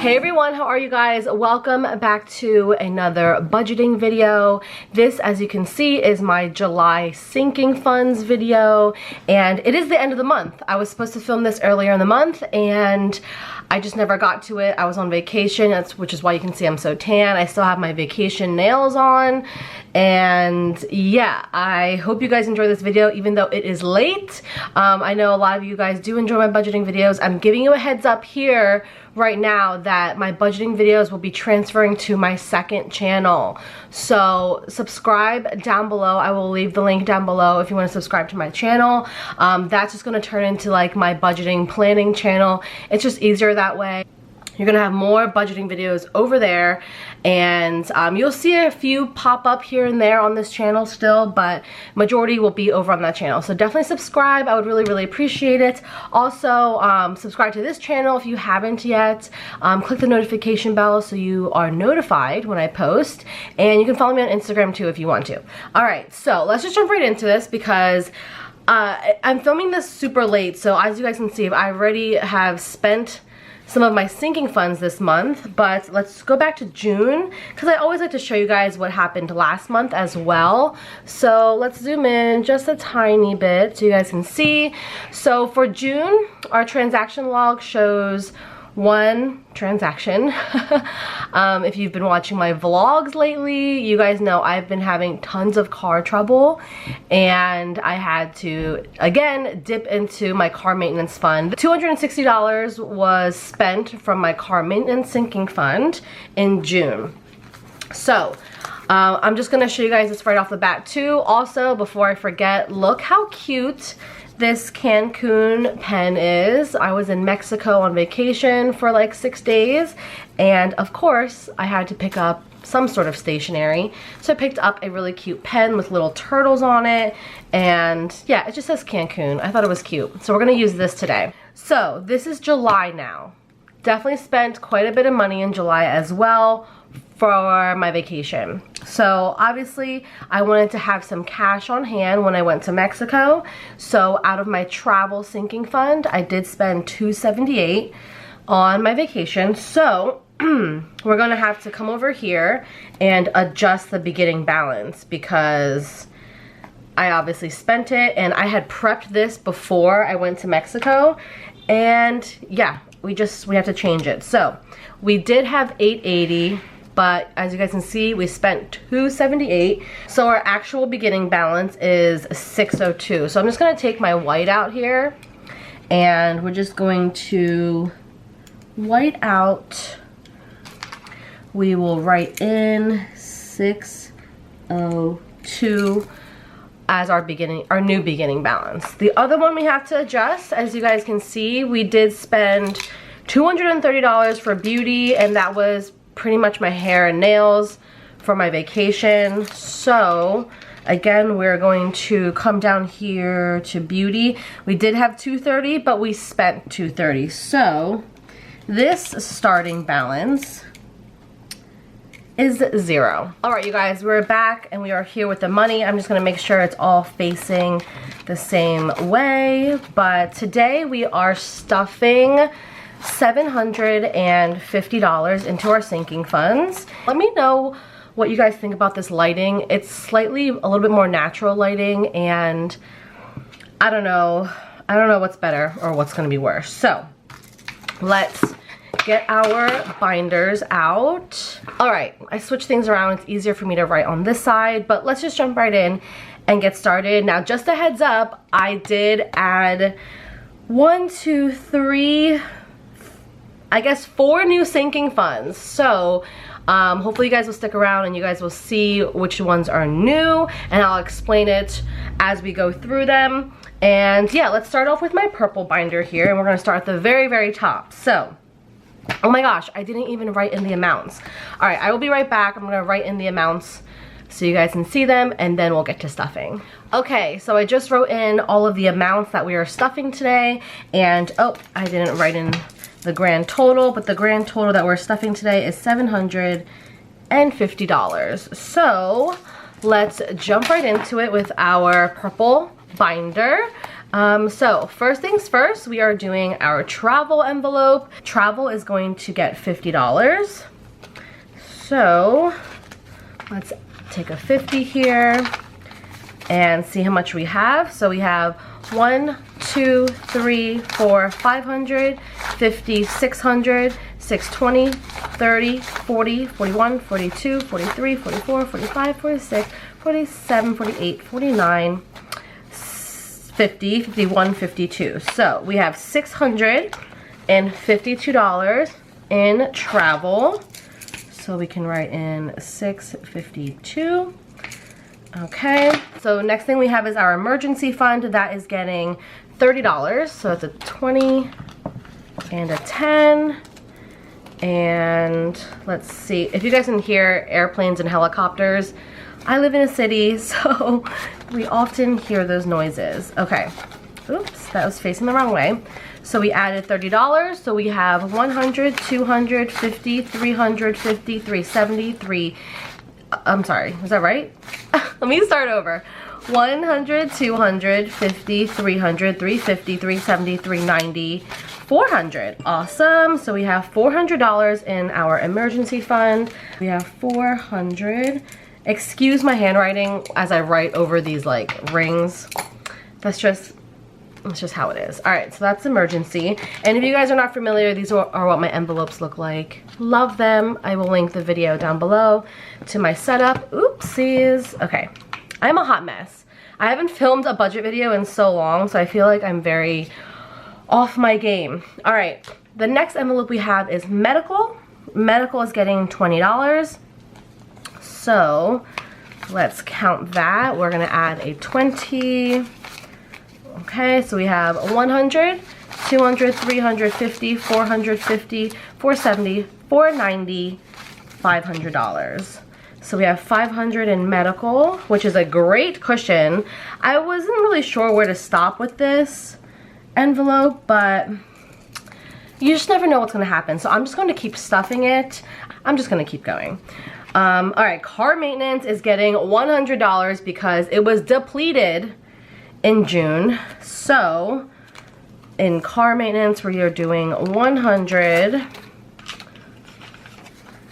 Hey everyone, how are you guys? Welcome back to another budgeting video. This, as you can see, is my July sinking funds video, and it is the end of the month. I was supposed to film this earlier in the month and I just never got to it. I was on vacation, which is why you can see I'm so tan. I still have my vacation nails on, and yeah, I hope you guys enjoy this video even though it is late. I know a lot of you guys do enjoy my budgeting videos. I'm giving you a heads up here right now that my budgeting videos will be transferring to my second channel. So subscribe down below. I will leave the link down below if you want to subscribe to my channel. That's just going to turn into like my budgeting planning channel. It's just easier that way. You're gonna have more budgeting videos over there, and you'll see a few pop up here and there on this channel still, but majority will be over on that channel. So definitely subscribe. I would really appreciate it. Also, subscribe to this channel if you haven't yet. Click the notification bell so you are notified when I post, and you can follow me on Instagram too if you want to. Alright, so let's just jump right into this because I'm filming this super late. So as you guys can see, I already have spent some of my sinking funds this month, but let's go back to June because I always like to show you guys what happened last month as well. So let's zoom in just a tiny bit so you guys can see. So for June, our transaction log shows one transaction. If you've been watching my vlogs lately, you guys know I've been having tons of car trouble, and I had to again dip into my car maintenance fund. $260 was spent from my car maintenance sinking fund in June. So I'm just gonna show you guys this right off the bat too. Also, before I forget, look how cute this Cancun pen is. I was in Mexico on vacation for like 6 days, and of course I had to pick up some sort of stationery. So I picked up a really cute pen with little turtles on it, and yeah, it just says Cancun. I thought it was cute. So we're gonna use this today. So this is July now. Definitely spent quite a bit of money in July as well for my vacation. So obviously I wanted to have some cash on hand when I went to Mexico. So out of my travel sinking fund, I did spend $278 on my vacation. So we're gonna have to come over here and adjust the beginning balance because I obviously spent it, and I had prepped this before I went to Mexico, and yeah, we have to change it. So we did have $880, but as you guys can see, we spent $278. So our actual beginning balance is $602. So I'm just gonna take my white out here, and we're just going to white out. We will write in 602 as our new beginning balance. The other one we have to adjust, as you guys can see, we did spend $230 for beauty, and that was pretty much my hair and nails for my vacation. So again, we're going to come down here to beauty. We did have $230, but we spent $230. So this starting balance is $0. All right, you guys, we're back and we are here with the money. I'm just gonna make sure it's all facing the same way. But today we are stuffing $750 into our sinking funds. Let me know what you guys think about this lighting. It's slightly a little bit more natural lighting, and I don't know what's better or what's gonna be worse. So let's get our binders out. All right, I switched things around. It's easier for me to write on this side, but let's just jump right in and get started. Now, just a heads up, I did add 1, 2, 3, I guess 4 new sinking funds. So hopefully you guys will stick around and you guys will see which ones are new, and I'll explain it as we go through them. And yeah, let's start off with my purple binder here, and we're gonna start at the very top. So, oh my gosh, I didn't even write in the amounts. All right, I will be right back. I'm gonna write in the amounts so you guys can see them, and then we'll get to stuffing. Okay, so I just wrote in all of the amounts that we are stuffing today, and oh, I didn't write in the grand total, but the grand total that we're stuffing today is $750. So let's jump right into it with our purple binder. So first things first, we are doing our travel envelope. Travel is going to get $50. So let's take a 50 here and see how much we have. So we have 1, 2, 3, 4, 500, 50, 600, 620, 30, 40, 41, 42, 43, 44, 45, 46, 47, 48, 49, 50, 51, 52. So we have $652 in travel. So we can write in 652. Okay, so next thing we have is our emergency fund. That is getting $30. So it's a 20 and a 10. And let's see, if you guys can hear airplanes and helicopters, I live in a city, so we often hear those noises. Okay, oops, that was facing the wrong way. So we added $30, so we have 100, 250, 350, 373. I'm sorry, is that right? Let me start over. 100, 200, 50, 300, 350, 370, 390, 400. Awesome. So we have $400 in our emergency fund. We have 400. Excuse my handwriting as I write over these like rings. That's just how it is. All right, so that's emergency. And if you guys are not familiar, these are what my envelopes look like. Love them. I will link the video down below to my setup. Oopsies. Okay, I'm a hot mess. I haven't filmed a budget video in so long, so I feel like I'm very off my game. All right, the next envelope we have is medical. Medical is getting $20. So let's count that. We're gonna add a 20. Okay, so we have 100, 200, 350, 450, 470, 490, $500. So we have 500 in medical, which is a great cushion. I wasn't really sure where to stop with this envelope, but you just never know what's gonna happen. So I'm just going to keep stuffing it. I'm just gonna keep going. All right, car maintenance is getting $100 because it was depleted in June. So in car maintenance, we are doing 100.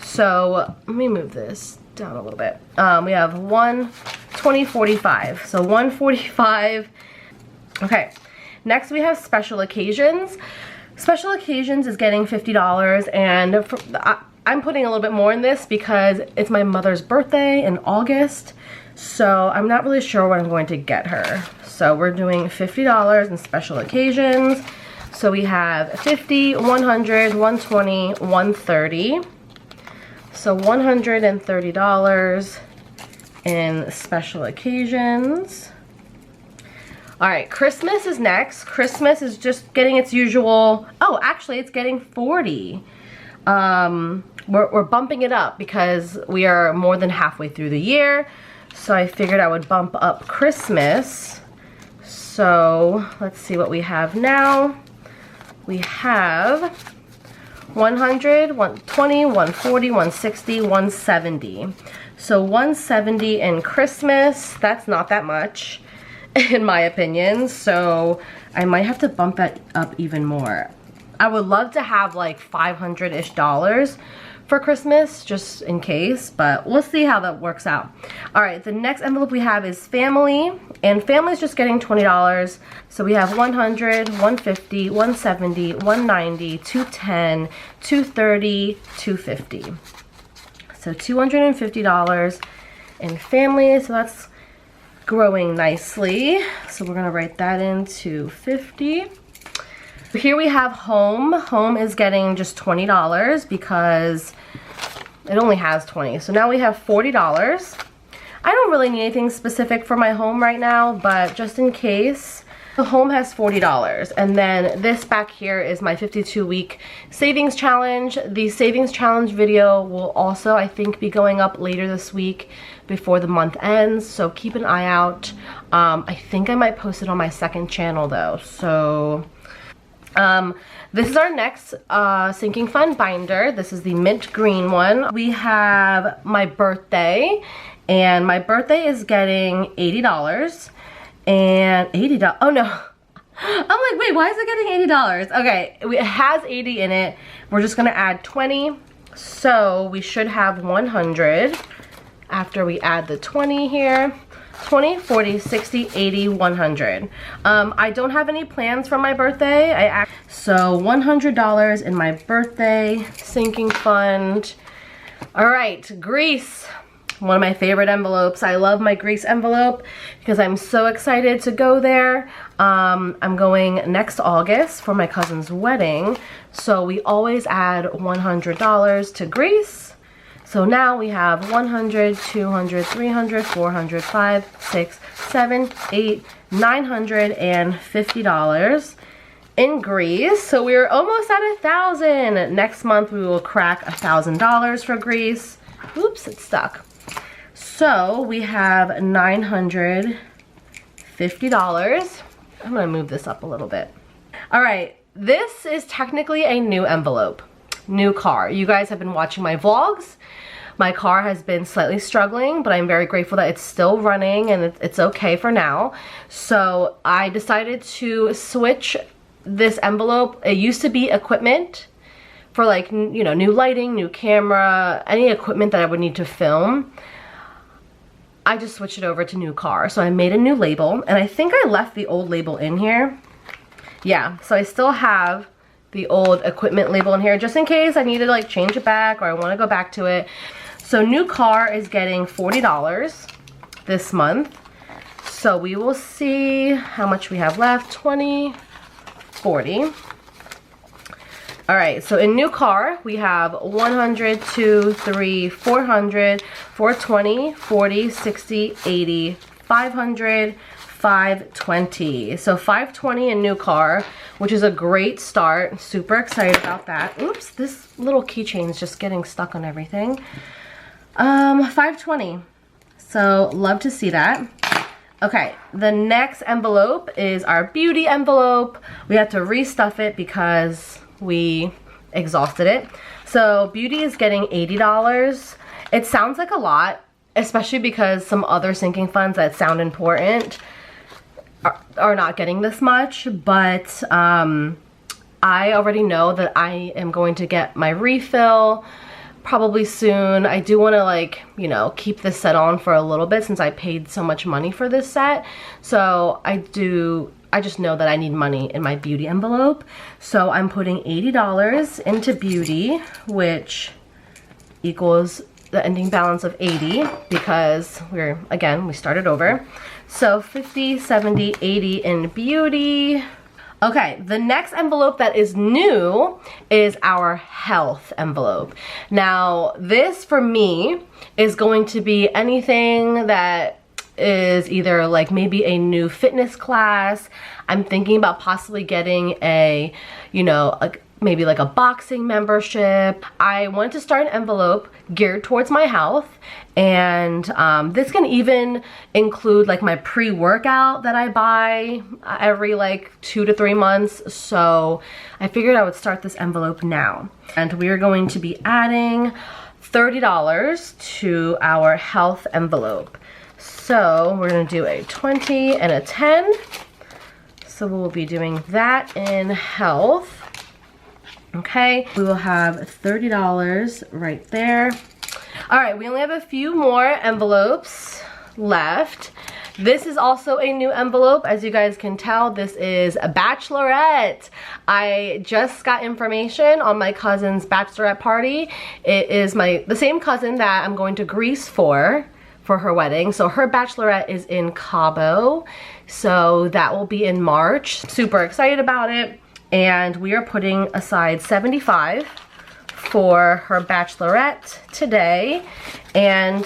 So let me move this down a little bit. We have 120, 45. So 145. Okay, next we have special occasions. Special occasions is getting $50, and I'm putting a little bit more in this because it's my mother's birthday in August. So I'm not really sure what I'm going to get her. So we're doing $50 in special occasions. So we have 50, 100, 120, 130. So $130 in special occasions. All right, Christmas is next. Christmas is just getting its usual, oh, actually it's getting 40. We're bumping it up because we are more than halfway through the year. So I figured I would bump up Christmas. So let's see what we have now. We have 100, 120, 140, 160, 170. So 170 in Christmas, that's not that much in my opinion. So I might have to bump that up even more. I would love to have like $500-ish for Christmas, just in case, but we'll see how that works out. All right, the next envelope we have is family, and family is just getting $20. So we have 100, 150, 170, 190, 210, 230, 250. So $250 in family, so that's growing nicely. So we're gonna write that into 50. Here we have home. Home is getting just $20 because it only has 20. So now we have $40. I don't really need anything specific for my home right now, but just in case, the home has $40. And then this back here is my 52-week savings challenge. The savings challenge video will also, I think, be going up later this week before the month ends. So keep an eye out. I think I might post it on my second channel though. So this is our next sinking fund binder. This is the mint green one. We have my birthday, and my birthday is getting $80 and $80. Oh no, I'm like, wait, why is it getting $80? Okay, it has 80 in it. We're just gonna add 20. So we should have 100 after we add the 20 here. 20, 40, 60, 80, 100. I don't have any plans for my birthday. So $100 in my birthday sinking fund. All right, Greece. One of my favorite envelopes. I love my Greece envelope because I'm so excited to go there. I'm going next August for my cousin's wedding. So we always add $100 to Greece. So now we have 100, 200, 300, 400, 5, 6, 7, 8, $950 in Greece. So we're almost at 1,000. Next month we will crack $1,000 for Greece. Oops, it's stuck. So we have $950. I'm gonna move this up a little bit. All right, this is technically a new envelope, new car. You guys have been watching my vlogs. My car has been slightly struggling, but I'm very grateful that it's still running and it's okay for now. So I decided to switch this envelope. It used to be equipment for, like, you know, new lighting, new camera, any equipment that I would need to film. I just switched it over to new car. So I made a new label, and I think I left the old label in here. Yeah, so I still have the old equipment label in here just in case I need to, like, change it back or I want to go back to it. So new car is getting $40 this month. So we will see how much we have left. 20, 40. All right, so in new car, we have 100, 2, 3, 400, 420, 40, 60, 80, 500, 520. So 520 in new car, which is a great start. Super excited about that. Oops, this little keychain is just getting stuck on everything. 520. So love to see that. Okay, the next envelope is our beauty envelope. We had to restuff it because we exhausted it. So beauty is getting $80. It sounds like a lot, especially because some other sinking funds that sound important are not getting this much, but I already know that I am going to get my refill probably soon. I do want to, like, you know, keep this set on for a little bit since I paid so much money for this set. So I just know that I need money in my beauty envelope. So I'm putting $80 into beauty, which equals the ending balance of 80 because we started over. So 50, 70, 80 in beauty. Okay, the next envelope that is new is our health envelope. Now, this for me is going to be anything that is either like maybe a new fitness class. I'm thinking about possibly getting a, you know, maybe like a boxing membership. I want to start an envelope geared towards my health, and this can even include like my pre-workout that I buy every like 2 to 3 months. So I figured I would start this envelope now, and we are going to be adding $30 to our health envelope. So we're gonna do a 20 and a 10. So we'll be doing that in health. Okay, we will have $30 right there. All right, we only have a few more envelopes left. This is also a new envelope. As you guys can tell, this is a bachelorette. I just got information on my cousin's bachelorette party. It is the same cousin that I'm going to Greece for her wedding. So her bachelorette is in Cabo. So that will be in March. Super excited about it. And we are putting aside $75 for her bachelorette today. And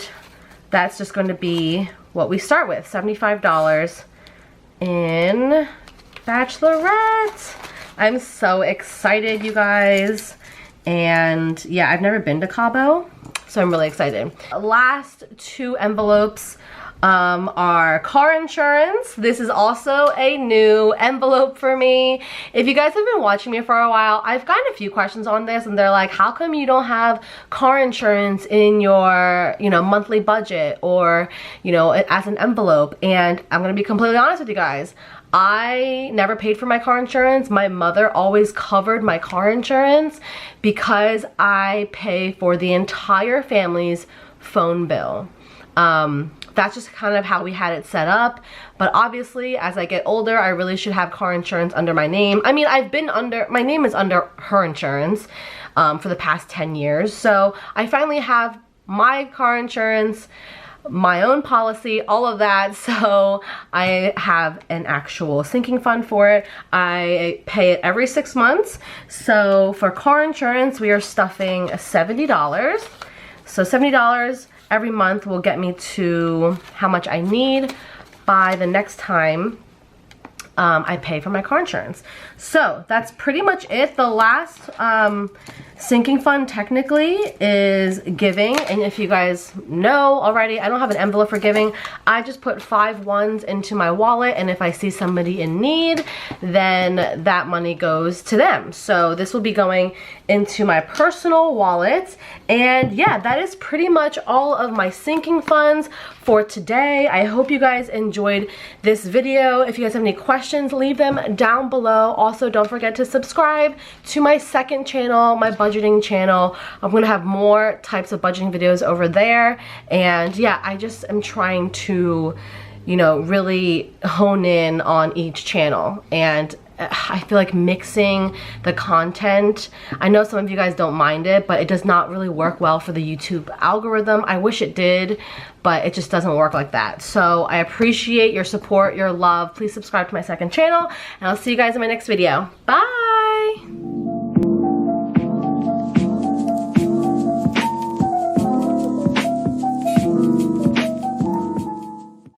that's just going to be what we start with, $75 in bachelorette. I'm so excited, you guys. And yeah, I've never been to Cabo, so I'm really excited. Last two envelopes our car insurance. This is also a new envelope for me. If you guys have been watching me for a while, I've gotten a few questions on this, and they're like, how come you don't have car insurance in your, you know, monthly budget, or, you know, as an envelope? And I'm gonna be completely honest with you guys. I never paid for my car insurance. My mother always covered my car insurance because I pay for the entire family's phone bill. That's just kind of how we had it set up. But obviously, as I get older, I really should have car insurance under my name. I mean, my name is under her insurance for the past 10 years. So I finally have my car insurance, my own policy, all of that. So I have an actual sinking fund for it. I pay it every 6 months. So for car insurance, we are stuffing $70. So $70 every month will get me to how much I need by the next time I pay for my car insurance. So that's pretty much it. The last sinking fund technically is giving, and if you guys know already, I don't have an envelope for giving. I just put 5 ones into my wallet, and if I see somebody in need, then that money goes to them. So this will be going into my personal wallet. And yeah, that is pretty much all of my sinking funds for today. I hope you guys enjoyed this video. If you guys have any questions, leave them down below. Also, don't forget to subscribe to my second channel, my budgeting channel. I'm gonna have more types of budgeting videos over there. And yeah, I just am trying to, you know, really hone in on each channel. And I feel like mixing the content, I know some of you guys don't mind it, but it does not really work well for the YouTube algorithm. I wish it did, but it just doesn't work like that. So I appreciate your support, your love. Please subscribe to my second channel, and I'll see you guys in my next video. Bye!